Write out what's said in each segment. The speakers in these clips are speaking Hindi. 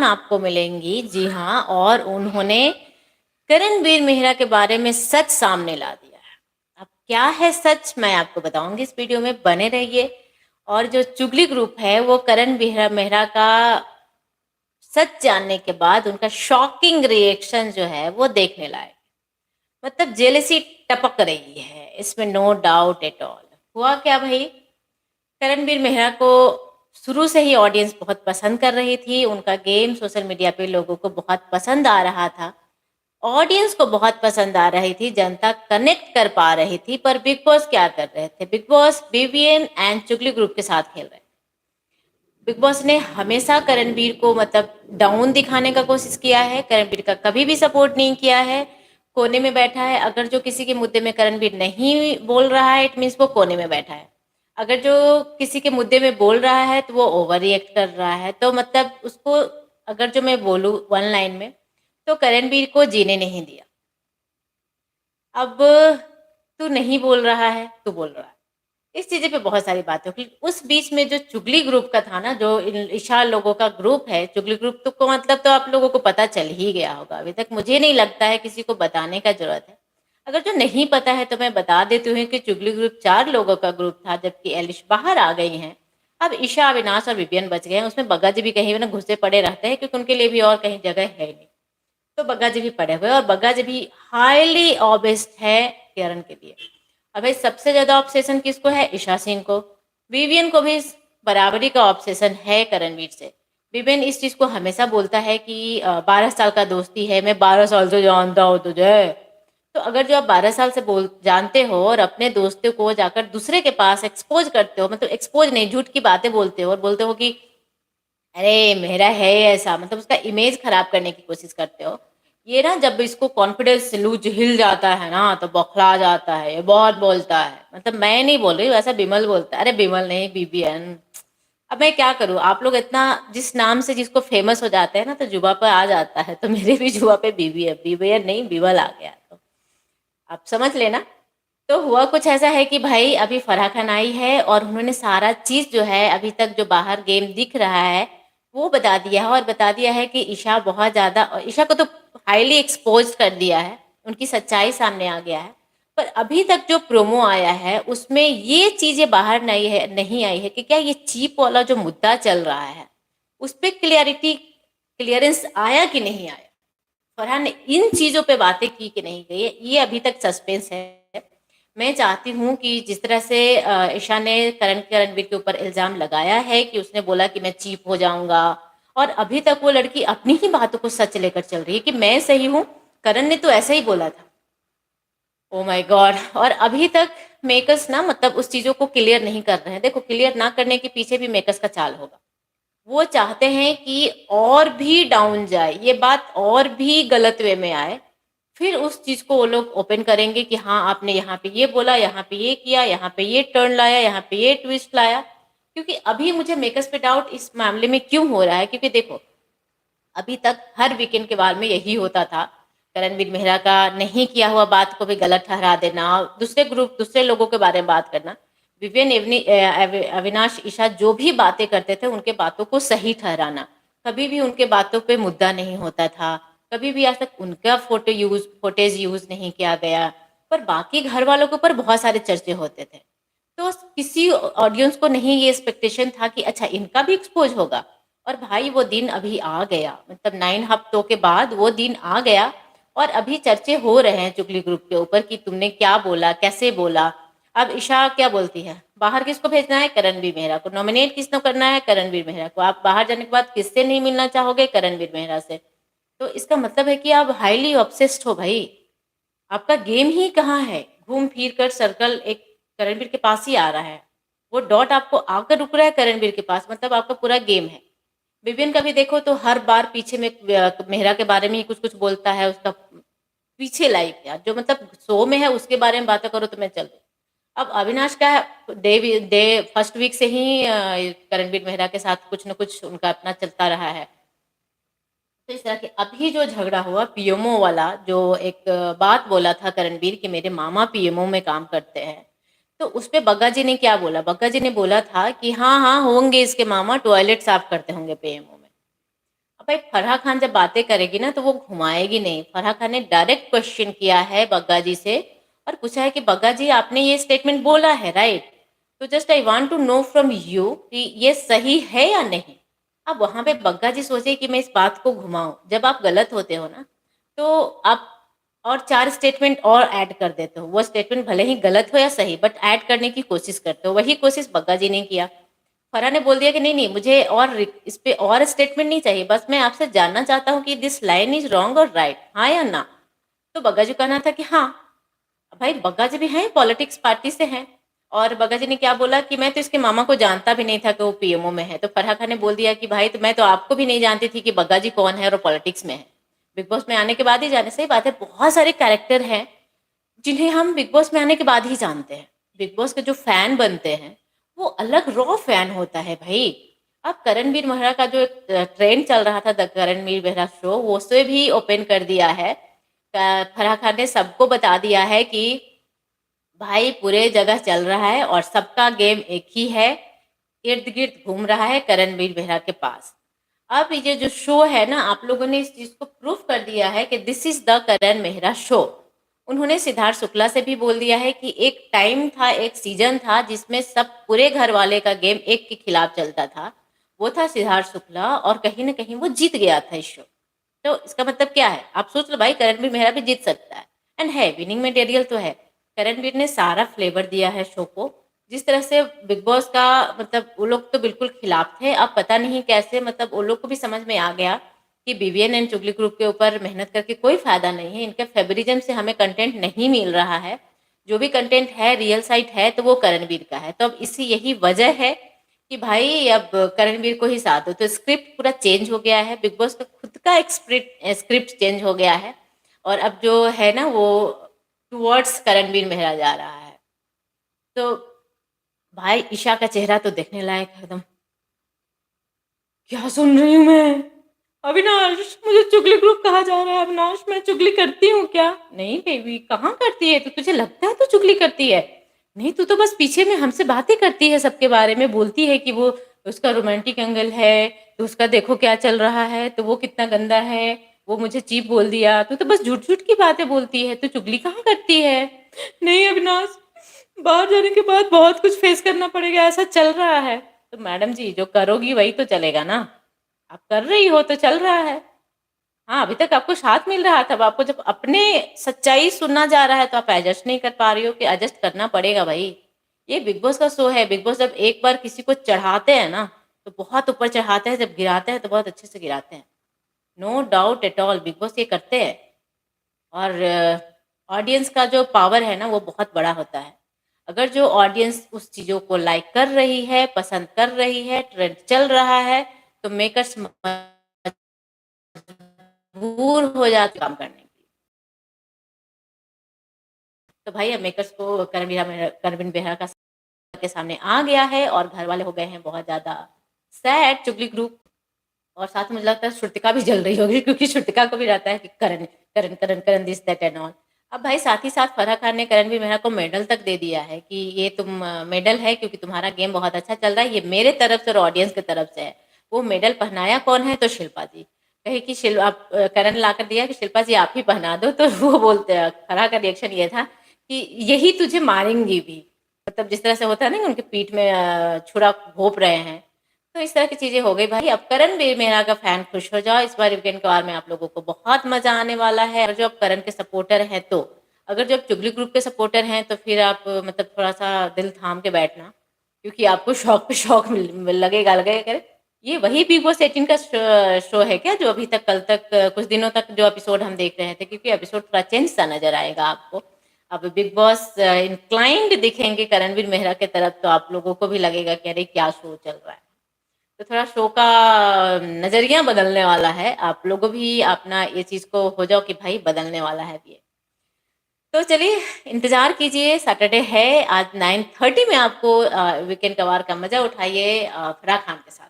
आपको मिलेंगी। जी हाँ, और उन्होंने करणवीर मेहरा के बारे में सच सामने ला दिया है। अब क्या है सच, मैं आपको बताऊंगी इस वीडियो में, बने रहिए। और जो चुगली ग्रुप है वो करण मेहरा का सच जानने के बाद उनका शॉकिंग रिएक्शन जो है वो देखने लायक, मतलब जेलसी टपक रही है इसमें, नो डाउट एट ऑल। हुआ क्या भाई, करणवीर मेहरा को शुरू से ही ऑडियंस बहुत पसंद कर रही थी, उनका गेम सोशल मीडिया पे लोगों को बहुत पसंद आ रहा था, ऑडियंस को बहुत पसंद आ रही थी, जनता कनेक्ट कर पा रही थी। पर बिग बॉस क्या कर रहे थे, बिग बॉस बीवीएन एंड चुगली ग्रुप के साथ खेल रहे थे। बिग बॉस ने हमेशा करणवीर को मतलब डाउन दिखाने का कोशिश किया है, करणवीर का कभी भी सपोर्ट नहीं किया है, कोने में बैठा है। अगर जो किसी के मुद्दे में करणवीर नहीं बोल रहा है, इट मीन्स वो कोने में बैठा है। अगर जो किसी के मुद्दे में बोल रहा है तो वो ओवर रिएक्ट कर रहा है। तो मतलब उसको, अगर जो मैं बोलूँ वन लाइन में, तो करणवीर को जीने नहीं दिया। अब तू नहीं बोल रहा है, तू बोल रहा है, इस चीज़ें पे बहुत सारी बातें होगी। उस बीच में जो चुगली ग्रुप का था ना, जो ईशा लोगों का ग्रुप है, चुगली ग्रुप तो को मतलब तो आप लोगों को पता चल ही गया होगा। अभी तक मुझे नहीं लगता है किसी को बताने का जरूरत है। अगर जो नहीं पता है तो मैं बता देती हूँ कि चुगली ग्रुप 4 लोगों का ग्रुप था, जबकि एलिश बाहर आ गई हैं। अब ईशा, अविनाश और विपिन बच गए हैं। उसमें बग्गा जी भी कहीं ना घुसे पड़े रहते हैं, क्योंकि उनके लिए भी और कहीं जगह है नहीं। तो बग्गा जी भी पड़े हुए, और बग्गा जी भी हाईली ऑब्सेस्ड है किरण के लिए। अब भाई सबसे ज्यादा ऑब्सेशन किसको है, ईशा सिंह को। विवियन को भी बराबरी का ऑब्सेशन है करणवीर से। विवियन इस चीज को हमेशा बोलता है कि 12 साल का दोस्ती है, मैं 12 साल से जानता हूँ तुझे। तो अगर जो आप 12 साल से बोल जानते हो और अपने दोस्तों को जाकर दूसरे के पास एक्सपोज करते हो, मतलब एक्सपोज नहीं, झूठ की बातें बोलते हो और बोलते हो कि अरे मेरा है ऐसा, मतलब उसका इमेज खराब करने की कोशिश करते हो। ये ना, जब इसको कॉन्फिडेंस लूज हिल जाता है ना तो बौखला जाता है, ये बहुत बोलता है। मतलब मैं नहीं बोल रही हूँ, ऐसा बिमल बोलता है। अरे बिमल नहीं, बीबीएन। अब मैं क्या करूँ, आप लोग इतना जिस नाम से जिसको फेमस हो जाते हैं ना तो जुबा पर आ जाता है, तो मेरे भी जुबा पे बीबीएन, बीबीएन नहीं बिमल आ गया। तो आप समझ लेना। तो हुआ कुछ ऐसा है कि भाई अभी फराह खान आई है और उन्होंने सारा चीज जो है अभी तक जो बाहर गेम दिख रहा है वो बता दिया है, और बता दिया है कि ईशा बहुत ज्यादा, और ईशा को तो हाईली एक्सपोज कर दिया है, उनकी सच्चाई सामने आ गया है। पर अभी तक जो प्रोमो आया है उसमें ये चीजें बाहर नहीं आई है कि क्या ये चीप वाला जो मुद्दा चल रहा है उस पर क्लियरेंस आया कि नहीं आया, फरहान ने इन चीजों पे बातें की कि नहीं गई है, ये अभी तक सस्पेंस है। मैं चाहती हूँ कि जिस तरह से ईशा ने करणवीर के ऊपर इल्जाम लगाया है कि उसने बोला कि मैं चीप हो जाऊंगा, और अभी तक वो लड़की अपनी ही बातों को सच लेकर चल रही है कि मैं सही हूँ, करण ने तो ऐसा ही बोला था। Oh my God. और अभी तक मेकर्स ना मतलब उस चीजों को क्लियर नहीं कर रहे हैं। देखो, क्लियर ना करने के पीछे भी मेकर्स का चाल होगा। वो चाहते हैं कि और भी डाउन जाए ये बात, और भी गलत वे में आए, फिर उस चीज को वो लोग ओपन करेंगे कि हाँ आपने यहाँ पे ये बोला, यहाँ पे ये किया, यहाँ पे ये टर्न लाया, यहाँ पे ये ट्विस्ट लाया। क्योंकि अभी मुझे मेकर्स पे डाउट इस मामले में क्यों हो रहा है, क्योंकि देखो अभी तक हर वीकेंड के बारे में यही होता था, करणवीर मेहरा का नहीं किया हुआ बात को भी गलत ठहरा देना, दूसरे लोगों के बारे में बात करना। विवियन अविनाश ईशा जो भी बातें करते थे उनके बातों को सही ठहराना, कभी भी उनके बातों पे मुद्दा नहीं होता था, कभी भी आज तक उनका फोटेज यूज नहीं किया गया। पर बाकी घर वालों के ऊपर बहुत सारे चर्चे होते थे। तो किसी ऑडियंस को नहीं ये एक्सपेक्टेशन था कि अच्छा इनका भी एक्सपोज होगा। और भाई वो दिन अभी आ गया, मतलब 9 हफ्तों के बाद वो दिन आ गया। और अभी चर्चे हो रहे हैं चुगली ग्रुप के ऊपर कि तुमने क्या बोला, कैसे बोला। अब ईशा क्या बोलती है, बाहर किसको भेजना है, करणवीर मेहरा को। नॉमिनेट किसको करना है, करणवीर मेहरा को। आप बाहर जाने के बाद किससे नहीं मिलना चाहोगे, करणवीर मेहरा से। तो इसका मतलब है कि आप हाईली ऑब्सेस्ड हो भाई, आपका गेम ही कहाँ है, घूम फिर कर सर्कल एक करणवीर के पास ही आ रहा है। वो डॉट आपको आकर रुक रहा है करणवीर के पास, मतलब आपका पूरा गेम है। विपिन का भी देखो तो हर बार पीछे में मेहरा के बारे में ही कुछ कुछ बोलता है, उसका पीछे लाइक यार जो मतलब शो में है उसके बारे में बातें करो तो मैं चल दूँ। अब अविनाश का डे फर्स्ट वीक से ही करणवीर मेहरा के साथ कुछ न कुछ उनका अपना चलता रहा है। तो इस तरह के अभी जो झगड़ा हुआ पीएमओ वाला, जो एक बात बोला था करणवीर कि मेरे मामा पीएमओ में काम करते हैं, तो उस पे बग्गा जी ने क्या बोला, बग्गा जी ने बोला था कि हाँ हाँ होंगे इसके मामा, टॉयलेट साफ करते होंगे पीएमओ में। अब भाई फराह खान जब बातें करेगी ना तो वो घुमाएगी नहीं। फराह खान ने डायरेक्ट क्वेश्चन किया है बग्गा जी से और पूछा है कि बग्गा जी आपने ये स्टेटमेंट बोला है राइट, तो just I want to know from you कि ये सही है या नहीं। अब वहां पे बग्गा जी सोचे कि मैं इस बात को घुमाऊं। जब आप गलत होते हो ना तो आप और 4 स्टेटमेंट और ऐड कर देते हो। वो स्टेटमेंट भले ही गलत हो या सही बट ऐड करने की कोशिश करते हो। वही कोशिश बग्गा जी ने किया। फरहान ने बोल दिया कि नहीं नहीं मुझे और इस पे और स्टेटमेंट नहीं चाहिए, बस मैं आपसे जानना चाहता हूँ कि दिस लाइन इज रॉन्ग और राइट, हाँ या ना। तो बग्गा जी कहना था कि हाँ। भाई बग्गा जी भी हैं, पॉलिटिक्स पार्टी से हैं। और बग्गा जी ने क्या बोला कि मैं तो इसके मामा को जानता भी नहीं था कि वो पीएमओ में है। तो फरहा खान ने बोल दिया कि भाई तो मैं तो आपको भी नहीं जानती थी कि बग्गा जी कौन है और पॉलिटिक्स में है। बिग बॉस में आने के बाद ही जाने। सही बात है, बहुत सारे कैरेक्टर हैं जिन्हें हम बिग बॉस में आने के बाद ही जानते हैं। बिग बॉस के जो फैन बनते हैं वो अलग रॉ फैन होता है भाई। अब करणवीर मेहरा का जो एक ट्रेंड चल रहा था, द करणवीर मेहरा शो, वो उसे भी ओपन कर दिया है। फराह खान ने सबको बता दिया है कि भाई पूरे जगह चल रहा है और सबका गेम एक ही है, इर्द गिर्द घूम रहा है करणवीर मेहरा के पास। अब ये जो शो है ना, आप लोगों ने इस चीज को प्रूफ कर दिया है कि this is the Karan Mehra show. उन्होंने सिद्धार्थ शुक्ला से भी बोल दिया है कि एक टाइम था, एक सीजन था जिसमें सब पूरे घर वाले का गेम एक के खिलाफ चलता था, वो था सिद्धार्थ शुक्ला, और कहीं ना कहीं वो जीत गया था इस शो। तो इसका मतलब क्या है, आप सोच लो भाई, करणवीर मेहरा भी जीत सकता है एंड है, विनिंग मटेरियल तो है। करणवीर ने सारा फ्लेवर दिया है शो को। जिस तरह से बिग बॉस का मतलब वो लोग तो बिल्कुल खिलाफ थे, अब पता नहीं कैसे मतलब वो लोग को भी समझ में आ गया कि बीवीएन एंड चुगली ग्रुप के ऊपर मेहनत करके कोई फायदा नहीं है, इनके फेवरिज्म से हमें कंटेंट नहीं मिल रहा है। जो भी कंटेंट है रियल साइट है तो वो करणवीर का है। तो अब इसी यही वजह है कि भाई अब करणवीर को ही साथ दो। तो स्क्रिप्ट पूरा चेंज हो गया है, बिग बॉस का खुद का एक स्क्रिप्ट चेंज हो गया है और अब जो है ना वो टुवर्ड्स करणवीर मेहरा जा रहा है। तो भाई ईशा का चेहरा तो देखने लायक है एकदम। क्या सुन रही हूँ मैं? अविनाश, मुझे चुगली ग्रुप कहा जा रहा है। अविनाश, मैं चुगली करती हूँ क्या? नहीं बेबी, कहाँ करती है? तो तुझे लगता है तू चुगली करती है? नहीं, तू तो बस पीछे में हमसे बातें करती है, सबके बारे में बोलती है कि वो उसका रोमांटिक एंगल है, तो उसका देखो क्या चल रहा है, तो वो कितना गंदा है, वो मुझे चीप बोल दिया। तू तो बस झूठ झूठ की बातें बोलती है, तू चुगली कहाँ करती है? नहीं अविनाश, बाहर जाने के बाद बहुत कुछ फेस करना पड़ेगा, ऐसा चल रहा है। तो मैडम जी, जो करोगी वही तो चलेगा ना। आप कर रही हो तो चल रहा है। हाँ, अभी तक आपको साथ मिल रहा था, अब आपको जब अपने सच्चाई सुनना जा रहा है तो आप एडजस्ट नहीं कर पा रही हो कि एडजस्ट करना पड़ेगा भाई। ये बिग बॉस का शो है। बिग बॉस जब एक बार किसी को चढ़ाते हैं ना तो बहुत ऊपर चढ़ाते हैं, जब गिराते हैं तो बहुत अच्छे से गिराते हैं। No doubt at all, big boss ये करते हैं। और ऑडियंस का जो पावर है ना वो बहुत बड़ा होता है। अगर जो ऑडियंस उस चीज़ों को लाइक कर रही है, पसंद कर रही है, ट्रेंड चल रहा है, तो मेकर्स मजबूर हो जाते काम करने के लिए। तो भाई अब मेकर्स को करवीन बेहरा का के सामने आ गया है और घर वाले हो गए हैं बहुत ज़्यादा सैड, चुगली ग्रुप। और साथ में मुझे लगता है श्रुतिका भी जल रही होगी, क्योंकि श्रुतिका को भी रहता है कि Karan Karan Karan Karan this that and all. अब भाई साथ ही साथ फराह खान ने करणवीर मेहरा को मेडल तक दे दिया है कि ये तुम मेडल है क्योंकि तुम्हारा गेम बहुत अच्छा चल रहा है, ये मेरे तरफ से और ऑडियंस की तरफ से है। वो मेडल पहनाया कौन है? तो शिल्पा जी। कहे कि शिल आप करण ला कर दिया कि शिल्पा जी आप ही पहना दो। तो वो बोलते हैं, फराह का रिएक्शन ये था कि यही तुझे मारेंगी भी, मतलब जिस तरह से होता है ना कि उनके पीठ में छुरा घोंप रहे हैं। तो इस तरह की चीजें हो गई भाई। अब करणवीर मेहरा का फैन खुश हो जाओ, इस बार वीकेंड के वार में आप लोगों को बहुत मजा आने वाला है। और जो आप करण के सपोर्टर हैं तो, अगर जो आप चुगली ग्रुप के सपोर्टर हैं तो फिर आप मतलब थोड़ा सा दिल थाम के बैठना, क्योंकि आपको शौक पे शौक लगेगा लगेगा करे। ये वही बिग बॉस 18 का शो है क्या, जो अभी तक कल तक कुछ दिनों तक जो एपिसोड हम देख रहे थे? क्योंकि एपिसोड थोड़ा चेंज सा नजर आएगा आपको। अब बिग बॉस इंक्लाइंड दिखेंगे करणवीर मेहरा के तरफ, तो आप लोगों को भी लगेगा कि अरे क्या शो चल रहा है। तो थोड़ा शो का नजरिया बदलने वाला है। आप लोगों भी अपना ये चीज को हो जाओ कि भाई बदलने वाला है ये। तो चलिए इंतजार कीजिए, सैटरडे है आज 9:30 में। आपको वीकेंड कवार का मजा उठाइए फराह खान के साथ।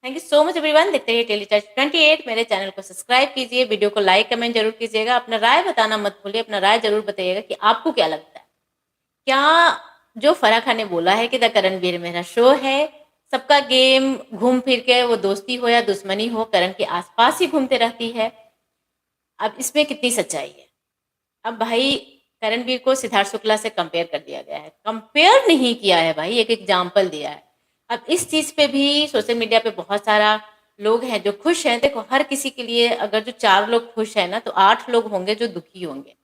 Thank you so much everyone. देखते रहिए डेली टच 28। मेरे चैनल को सब्सक्राइब कीजिए, वीडियो को लाइक कमेंट जरूर कीजिएगा, अपना राय बताना मत भूलिए, अपना राय जरूर बताइएगा कि आपको क्या लगता है। क्या जो फराह खान ने बोला है कि द करणवीर मेरा शो है सबका गेम घूम फिर के वो दोस्ती हो या दुश्मनी हो करण के आसपास ही घूमते रहती है। अब इसमें कितनी सच्चाई है? अब भाई करणवीर को सिद्धार्थ शुक्ला से कंपेयर कर दिया गया है, कंपेयर नहीं किया है भाई, एक एग्जाम्पल दिया है। अब इस चीज पे भी सोशल मीडिया पे बहुत सारा लोग हैं जो खुश हैं। देखो हर किसी के लिए अगर जो 4 लोग खुश हैं ना तो 8 लोग होंगे जो दुखी होंगे।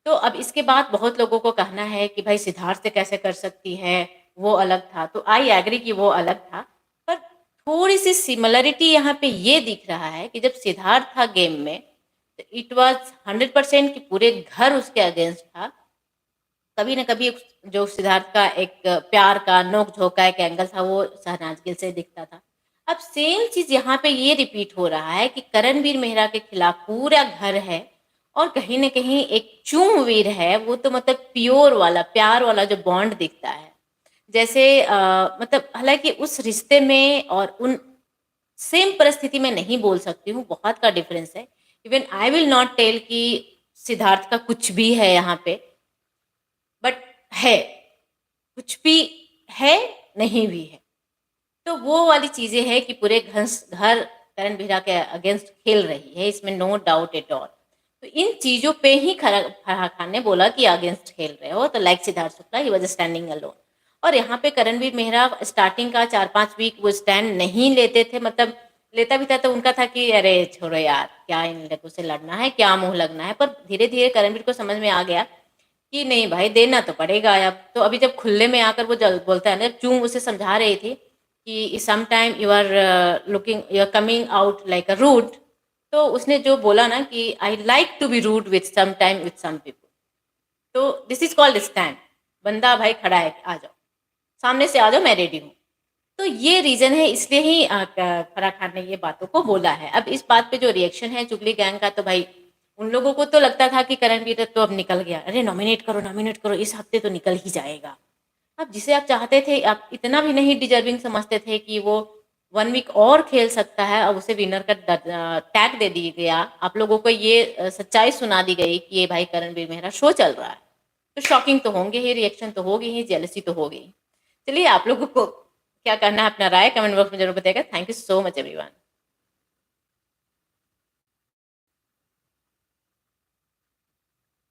तो अब इसके बाद बहुत लोगों को कहना है कि भाई सिद्धार्थ से कैसे कर सकती है, वो अलग था। तो आई एग्री कि वो अलग था, पर थोड़ी सी सिमिलरिटी यहाँ पे ये दिख रहा है कि जब सिद्धार्थ था गेम में तो इट वाज 100% कि पूरे घर उसके अगेंस्ट था। कभी ना कभी जो सिद्धार्थ का एक प्यार का नोक झोंक का एक एंगल था वो शहनाज गिल से दिखता था। अब सेम चीज यहाँ पे ये रिपीट हो रहा है कि करणवीर मेहरा के खिलाफ पूरा घर है और कहीं ना कहीं एक चूमवीर है, वो तो मतलब प्योर वाला प्यार वाला जो बॉन्ड दिखता है। जैसे मतलब हालांकि उस रिश्ते में और उन सेम परिस्थिति में नहीं बोल सकती हूँ, बहुत का डिफरेंस है। Even I will not tell कि सिद्धार्थ का कुछ भी है यहाँ पे, बट है, कुछ भी है, नहीं भी है। तो वो वाली चीजें हैं कि पूरे घर करण बिहरा के अगेंस्ट खेल रही है, इसमें नो डाउट एट ऑल। तो इन चीजों पे ही फराह खान ने बोला कि अगेंस्ट खेल रहे हो, तो like Siddharth Shukla he was standing alone. और यहाँ पे करणवीर मेहरा स्टार्टिंग का 4-5 वीक वो स्टैंड नहीं लेते थे, मतलब लेता भी था तो उनका था कि अरे छोड़ो यार, क्या इन लोगों से लड़ना है, क्या मुंह लगना है। पर धीरे धीरे करणवीर को समझ में आ गया कि नहीं भाई देना तो पड़ेगा अब। तो अभी जब खुले में आकर वो बोलता है ना, चूम उसे समझा रही थी कि some time you are looking you are coming out like a rude. तो उसने जो बोला ना कि I like to be rude with some time with some people, so this is called stand. बंदा भाई खड़ा है, आ जाओ सामने से, आ जाओ, मैं रेडी हूँ। तो ये रीजन है, इसलिए ही फराह खान ने ये बातों को बोला है। अब इस बात पे जो रिएक्शन है चुगली गैंग का, तो भाई उन लोगों को तो लगता था कि करणवीर तो अब निकल गया, अरे नॉमिनेट करो, इस हफ्ते तो निकल ही जाएगा। अब जिसे आप चाहते थे, आप इतना भी नहीं डिजर्विंग समझते थे कि वो 1 वीक और खेल सकता है, अब उसे विनर का टैग दे दिया गया। आप लोगों को ये सच्चाई सुना दी गई कि ये भाई करणवीर मेहरा शो चल रहा है। तो शॉकिंग तो होंगे ही, रिएक्शन तो होगी ही, जेलसी तो होगी। चलिए आप लोगों को क्या करना है, अपना राय कमेंट बॉक्स में जरूर बताइएगा। Thank you so much everyone.